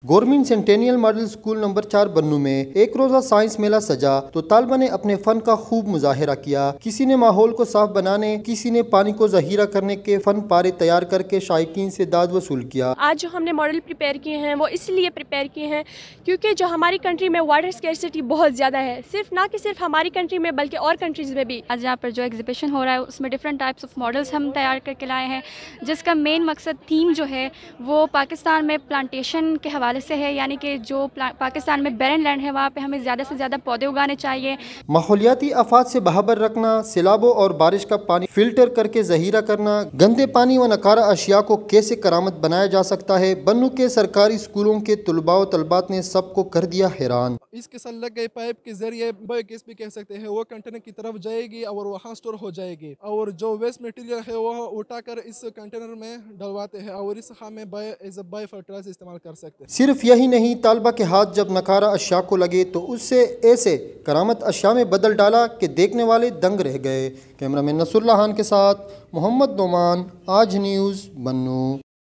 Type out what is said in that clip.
Government centennial model school number 4 बन्नू में एक रोजा साइंस मेला सजा तो तालबा ने अपने फन का खूब मुजाहिरा किया। किसी ने माहौल को साफ बनाने, किसी ने पानी को जहीरा करने के फन पारे तैयार करके शायकीन से दाद वसूल किया। आज जो हमने मॉडल प्रिपेयर किए हैं वो इसलिए प्रिपेयर किए हैं क्योंकि जो हमारी कंट्री में वाटर स्कैरसिटी बहुत ज़्यादा है, सिर्फ हमारी कंट्री में बल्कि और कंट्रीज़ में भी। आज यहाँ पर जो एग्जीबिशन हो रहा है उसमें डिफरेंट टाइप्स ऑफ मॉडल्स हम तैयार करके लाए हैं, जिसका मेन मकसद थीम जो है वो पाकिस्तान में प्लांटेशन के हवाले से है, यानी कि जो पाकिस्तान में बैरन लैंड है वहाँ पे हमें ज़्यादा से ज़्यादा पौधे उगाने चाहिए। माहौलियाती आफात से बाखबर रखना, सैलाबों और बारिश का पानी फिल्टर करके जहीरा करना, गंदे पानी व नकारा अशिया को कैसे करामत बनाया जा सकता है। बन्नू के सरकारी स्कूलों के तलबा व तलबात ने सबको कर दिया हैरान। इसके साथ लग गए पाइप के जरिए बायोगैस भी कह सकते हैं, वो कंटेनर की तरफ जाएगी और वहाँ स्टोर हो जाएगी और जो वेस्ट मटेरियल है वो उठाकर इस कंटेनर में डलवाते हैं और इस हमें एज बायो फर्टिलाइजर इस्तेमाल कर सकते हैं। सिर्फ यही नहीं, तालबा के हाथ जब नकारा अशिया को लगे तो उससे ऐसे करामत अशिया में बदल डाला कि देखने वाले दंग रह गए। कैमरामैन नसरुल्लाह खान के साथ मोहम्मद नोमान, आज न्यूज़, बन्नू।